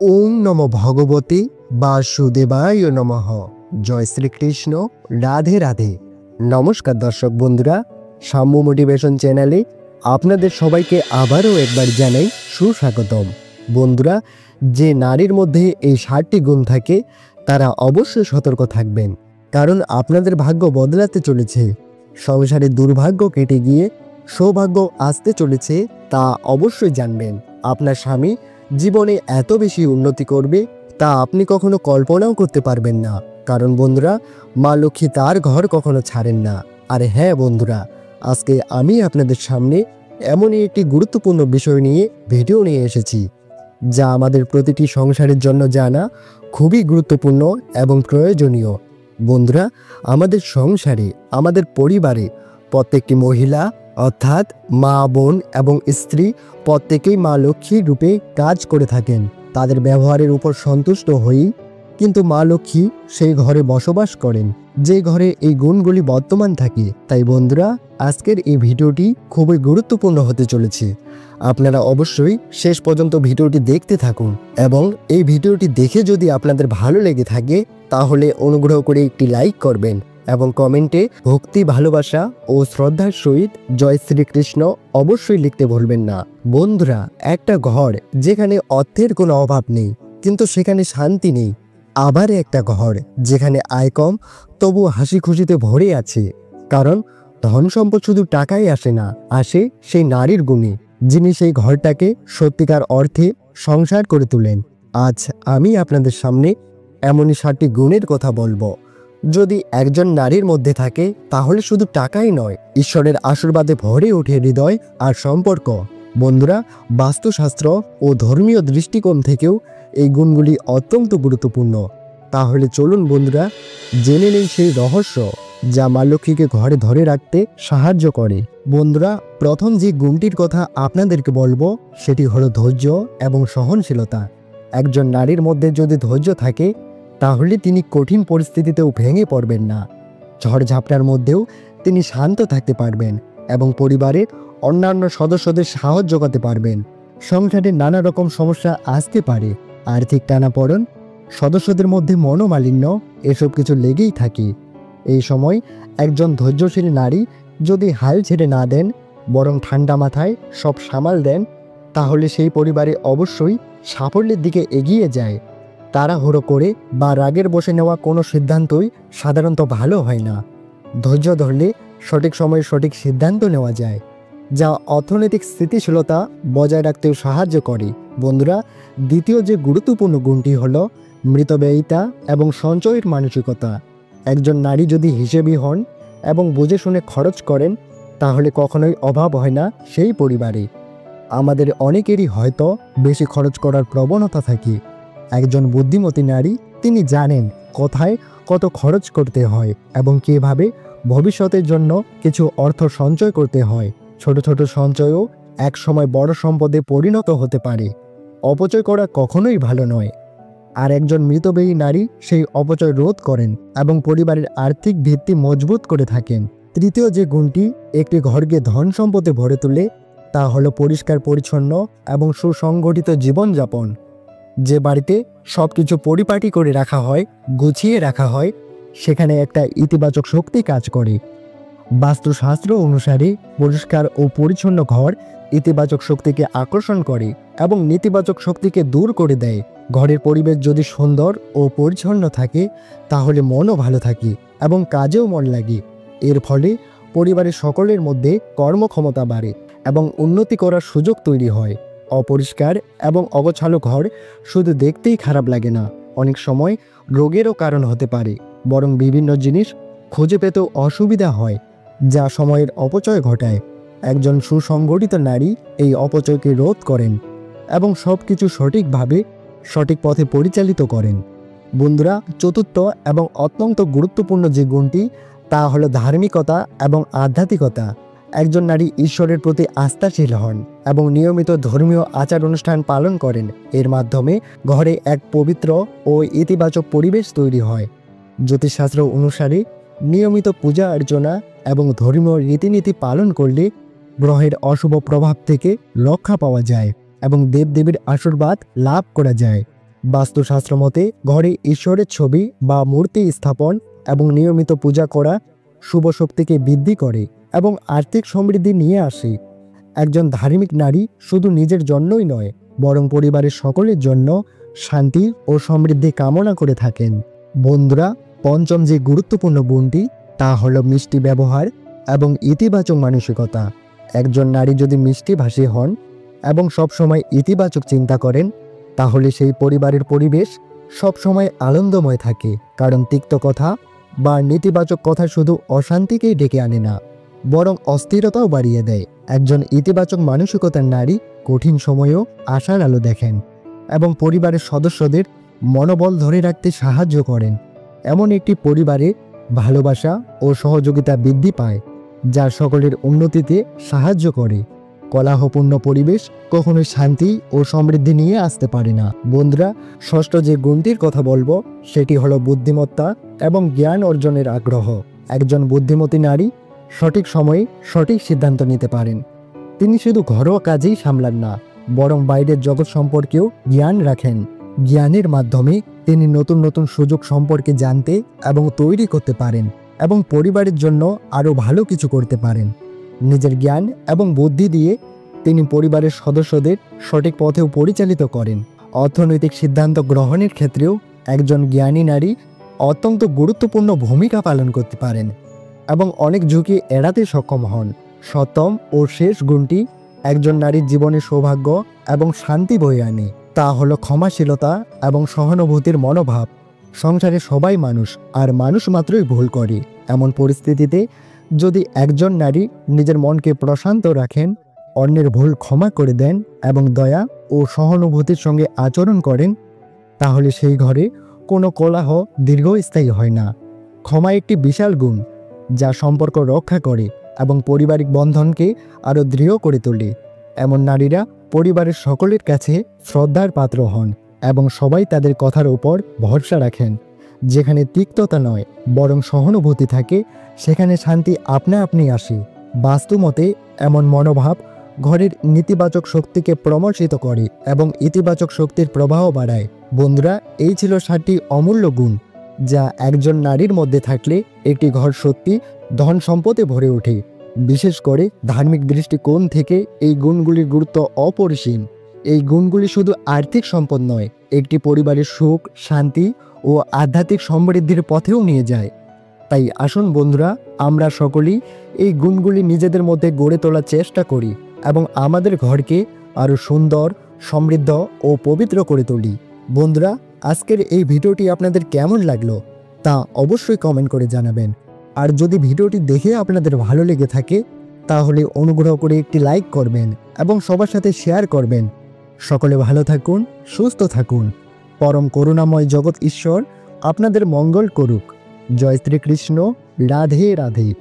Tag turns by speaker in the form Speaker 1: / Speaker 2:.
Speaker 1: ওম নমো ভগবতে বাসুদেবায় নমঃ। জয় শ্রীকৃষ্ণ। রাধে রাধে। নমস্কার দর্শক বন্ধুরা, সাম্য মোটিভেশন চ্যানেলে আপনাদের সবাইকে আবারও একবার জানাই সুস্বাগতম। বন্ধুরা, যে নারীর মধ্যে এই 7টি গুণ থাকে তারা অবশ্যই সতর্ক থাকবেন, কারণ আপনাদের ভাগ্য বদলাতে চলেছে। সংসারে দুর্ভাগ্য কেটে গিয়ে সৌভাগ্য আসতে চলেছে, তা অবশ্যই জানবেন। আপনার স্বামী জীবনে এত বেশি উন্নতি করবে তা আপনি কখনো কল্পনাও করতে পারবেন না, কারণ বন্ধুরা, মা লক্ষ্মী তার ঘর কখনো ছাড়েন না। আর হ্যাঁ বন্ধুরা, আজকে আমি আপনাদের সামনে এমনই একটি গুরুত্বপূর্ণ বিষয় নিয়ে ভিডিও নিয়ে এসেছি, যা আমাদের প্রতিটি সংসারের জন্য জানা খুবই গুরুত্বপূর্ণ এবং প্রয়োজনীয়। বন্ধুরা, আমাদের সংসারে, আমাদের পরিবারে প্রত্যেকটি মহিলা অর্থাৎ মা, বোন এবং স্ত্রী প্রত্যেকেই মা লক্ষ্মীর রূপে কাজ করে থাকেন। তাদের ব্যবহারের উপর সন্তুষ্ট হয়েই কিন্তু মা লক্ষ্মী সেই ঘরে বসবাস করেন, যে ঘরে এই গুণগুলি বর্তমান থাকে। তাই বন্ধুরা, আজকের এই ভিডিওটি খুবই গুরুত্বপূর্ণ হতে চলেছে। আপনারা অবশ্যই শেষ পর্যন্ত ভিডিওটি দেখতে থাকুন, এবং এই ভিডিওটি দেখে যদি আপনাদের ভালো লেগে থাকে তাহলে অনুগ্রহ করে একটি লাইক করবেন এবং কমেন্টে ভক্তি, ভালোবাসা ও শ্রদ্ধার সহিত জয় শ্রীকৃষ্ণ অবশ্যই লিখতে ভুলবেন না। বন্ধুরা, একটা ঘর যেখানে অর্থের কোনো অভাব নেই কিন্তু সেখানে শান্তি নেই, আবার একটা ঘর যেখানে আয় কম তবু হাসি খুশিতে ভরে আছে। কারণ ধন সম্পদ শুধু টাকাই আসে না, আসে সেই নারীর গুণে, যিনি সেই ঘরটাকে সত্যিকার অর্থে সংসার করে তোলেন। আজ আমি আপনাদের সামনে এমনই 7টি গুণের কথা বলবো। যদি একজন নারীর মধ্যে থাকে তাহলে শুধু টাকাই নয়, ঈশ্বরের আশীর্বাদে ভরে ওঠে হৃদয় আর সম্পর্ক। বন্ধুরা, বাস্তুশাস্ত্র ও ধর্মীয় দৃষ্টিকোণ থেকেও এই গুণগুলি অত্যন্ত গুরুত্বপূর্ণ। তাহলে চলুন বন্ধুরা, জেনে নেই সেই রহস্য যা মা লক্ষ্মীকে ঘরে ধরে রাখতে সাহায্য করে। বন্ধুরা, প্রথম যে গুণটির কথা আপনাদেরকে বলবো সেটি হলো ধৈর্য এবং সহনশীলতা। একজন নারীর মধ্যে যদি ধৈর্য থাকে তাহলে তিনি কঠিন পরিস্থিতিতেও ভেঙে পড়বেন না। ঝড়ঝাপটার মধ্যেও তিনি শান্ত থাকতে পারবেন এবং পরিবারের অন্যান্য সদস্যদের সাহস জোগাতে পারবেন। সংসারে নানা রকম সমস্যা আসতে পারে, আর্থিক টানাপোড়েন, সদস্যদের মধ্যে মনোমালিন্য, এসব কিছু লেগেই থাকে। এই সময় একজন ধৈর্যশীল নারী যদি হাল ছেড়ে না দেন, বরং ঠান্ডা মাথায় সব সামাল দেন, তাহলে সেই পরিবারে অবশ্যই সাফল্যের দিকে এগিয়ে যায়। তাড়াহুড়ো করে বা রাগের বসে নেওয়া কোনো সিদ্ধান্তই সাধারণত ভালো হয় না। ধৈর্য ধরলে সঠিক সময়ে সঠিক সিদ্ধান্ত নেওয়া যায়, যা অর্থনৈতিক স্থিতিশীলতা বজায় রাখতেও সাহায্য করে। বন্ধুরা, দ্বিতীয় যে গুরুত্বপূর্ণ গুণটি হলো মৃতব্যয়িতা এবং সঞ্চয়ের মানসিকতা। একজন নারী যদি হিসেবি হন এবং বুঝে শুনে খরচ করেন তাহলে কখনোই অভাব হয় না সেই পরিবারে। আমাদের অনেকেরই হয়তো বেশি খরচ করার প্রবণতা থাকে। একজন বুদ্ধিমতী নারী, তিনি জানেন কোথায় কত খরচ করতে হয় এবং কিভাবে ভবিষ্যতের জন্য কিছু অর্থ সঞ্চয় করতে হয়। ছোট ছোট সঞ্চয়ও একসময় বড় সম্পদে পরিণত হতে পারে। অপচয় করা কখনোই ভালো নয়। আর একজন মৃতব্যয়ী নারী সেই অপচয় রোধ করেন এবং পরিবারের আর্থিক ভিত্তি মজবুত করে থাকেন। তৃতীয় যে গুণটি একটি ঘরকে ধন সম্পদে ভরে তোলে তা হলো পরিষ্কার পরিচ্ছন্ন এবং সুসংগঠিত জীবনযাপন। যে বাড়িতে সবকিছু পরিপাটি করে রাখা হয়, গুছিয়ে রাখা হয়, সেখানে একটা ইতিবাচক শক্তি কাজ করে। বাস্তুশাস্ত্র অনুসারে পরিষ্কার ও পরিচ্ছন্ন ঘর ইতিবাচক শক্তিকে আকর্ষণ করে এবং নেতিবাচক শক্তিকে দূর করে দেয়। ঘরের পরিবেশ যদি সুন্দর ও পরিচ্ছন্ন থাকে তাহলে মনও ভালো থাকে এবং কাজেও মন লাগে। এর ফলে পরিবারের সকলের মধ্যে কর্মক্ষমতা বাড়ে এবং উন্নতি করার সুযোগ তৈরি হয়। অপরিষ্কার এবং অগোছালো ঘর শুধু দেখতেই খারাপ লাগে না, অনেক সময় রোগেরও কারণ হতে পারে, বরং বিভিন্ন জিনিস খুঁজে পেতেও অসুবিধা হয়, যা সময়ের অপচয় ঘটায়। একজন সুসংগঠিত নারী এই অপচয়কে রোধ করেন এবং সব কিছু সঠিকভাবে সঠিক পথে পরিচালিত করেন। বন্ধুরা, চতুর্থ এবং অত্যন্ত গুরুত্বপূর্ণ যে গুণটি তা হলো ধার্মিকতা এবং আধ্যাত্মিকতা। একজন নারী ঈশ্বরের প্রতি আস্থাশীল হন এবং নিয়মিত ধর্মীয় আচার অনুষ্ঠান পালন করেন। এর মাধ্যমে ঘরে এক পবিত্র ও ইতিবাচক পরিবেশ তৈরি হয়। জ্যোতিষশাস্ত্র অনুসারে নিয়মিত পূজা অর্চনা এবং ধর্মীয় রীতিনীতি পালন করলে গ্রহের অশুভ প্রভাব থেকে রক্ষা পাওয়া যায় এবং দেবদেবীর আশীর্বাদ লাভ করা যায়। বাস্তুশাস্ত্র মতে ঘরে ঈশ্বরের ছবি বা মূর্তি স্থাপন এবং নিয়মিত পূজা করা শুভ শক্তিকে বৃদ্ধি করে এবং আর্থিক সমৃদ্ধি নিয়ে আসে। একজন ধার্মিক নারী শুধু নিজের জন্যই নয়, বরং পরিবারের সকলের জন্য শান্তি ও সমৃদ্ধি কামনা করে থাকেন। বন্ধুরা, পঞ্চম যে গুরুত্বপূর্ণ গুণটি তা হলো মিষ্টি ব্যবহার এবং ইতিবাচক মানসিকতা। একজন নারী যদি মিষ্টিভাষী হন এবং সবসময় ইতিবাচক চিন্তা করেন, তাহলে সেই পরিবারের পরিবেশ সবসময় আনন্দময় থাকে। কারণ তিক্ত কথা বা নেতিবাচক কথা শুধু অশান্তিকেই ডেকে আনে না, বরং অস্থিরতাও বাড়িয়ে দেয়। একজন ইতিবাচক মানসিকতার নারী কঠিন সময়েও আশার আলো দেখেন এবং পরিবারের সদস্যদের মনোবল ধরে রাখতে সাহায্য করেন। এমন একটি পরিবারে ভালোবাসা ও সহযোগিতা বৃদ্ধি পায়, যা সকলের উন্নতিতে সাহায্য করে। কলহপূর্ণ পরিবেশ কখনোই শান্তি ও সমৃদ্ধি নিয়ে আসতে পারে না। বন্ধুরা, ষষ্ঠ যে গুণটির কথা বলবো সেটি হলো বুদ্ধিমত্তা এবং জ্ঞান অর্জনের আগ্রহ। একজন বুদ্ধিমতী নারী সঠিক সময়ে সঠিক সিদ্ধান্ত নিতে পারেন। তিনি শুধু ঘরোয়া কাজেই সামলান না, বরং বাইরের জগৎ সম্পর্কেও জ্ঞান রাখেন। জ্ঞানের মাধ্যমে তিনি নতুন নতুন সুযোগ সম্পর্কে জানতে এবং তৈরি করতে পারেন এবং পরিবারের জন্য আরও ভালো কিছু করতে পারেন। নিজের জ্ঞান এবং বুদ্ধি দিয়ে তিনি পরিবারের সদস্যদের সঠিক পথেও পরিচালিত করেন। অর্থনৈতিক সিদ্ধান্ত গ্রহণের ক্ষেত্রেও একজন জ্ঞানী নারী অত্যন্ত গুরুত্বপূর্ণ ভূমিকা পালন করতে পারেন এবং অনেক ঝুঁকি এড়াতে সক্ষম হন। সপ্তম ও শেষ গুণটি একজন নারীর জীবনে সৌভাগ্য এবং শান্তি বয়ে আনে, তা হলো ক্ষমাশীলতা এবং সহানুভূতির মনোভাব। সংসারে সবাই মানুষ, আর মানুষ মাত্রই ভুল করে। এমন পরিস্থিতিতে যদি একজন নারী নিজের মনকে প্রশান্ত রাখেন, অন্যের ভুল ক্ষমা করে দেন এবং দয়া ও সহানুভূতির সঙ্গে আচরণ করেন, তাহলে সেই ঘরে কোনো কোলাহল দীর্ঘস্থায়ী হয় না। ক্ষমা একটি বিশাল গুণ যা সম্পর্ক রক্ষা করে এবং পারিবারিক বন্ধনকে আরও দৃঢ় করে তোলে। এমন নারীরা পরিবারের সকলের কাছে শ্রদ্ধার পাত্র হন এবং সবাই তাদের কথার উপর ভরসা রাখেন। যেখানে তিক্ততা নয়, বরং সহানুভূতি থাকে, সেখানে শান্তি আপনা আপনি আসে। বাস্তুমতে এমন মনোভাব ঘরের নেতিবাচক শক্তিকে প্রমোচিত করে এবং ইতিবাচক শক্তির প্রবাহ বাড়ায়। বন্ধুরা, এই ছিল 7টি অমূল্য গুণ যা একজন নারীর মধ্যে থাকলে একটি ঘর সত্যি ধন সম্পদে ভরে ওঠে। বিশেষ করে ধার্মিক দৃষ্টিকোণ থেকে এই গুণগুলির গুরুত্ব অপরিসীম। এই গুণগুলি শুধু আর্থিক সম্পদ নয়, একটি পরিবারের সুখ, শান্তি ও আধ্যাত্মিক সমৃদ্ধির পথেও নিয়ে যায়। তাই আসুন বন্ধুরা, আমরা সকলেই এই গুণগুলি নিজেদের মধ্যে গড়ে তোলার চেষ্টা করি এবং আমাদের ঘরকে আরও সুন্দর, সমৃদ্ধ ও পবিত্র করে তুলি। বন্ধুরা, আজকের এই ভিডিওটি আপনাদের কেমন লাগলো তা অবশ্যই কমেন্ট করে জানাবেন। আর যদি ভিডিওটি দেখে আপনাদের ভালো লেগে থাকে, তাহলে অনুগ্রহ করে একটি লাইক করবেন এবং সবার সাথে শেয়ার করবেন। সকলে ভালো থাকুন, সুস্থ থাকুন। পরম করুণাময় জগৎ ঈশ্বর আপনাদের মঙ্গল করুক। জয় শ্রীকৃষ্ণ। রাধে রাধে।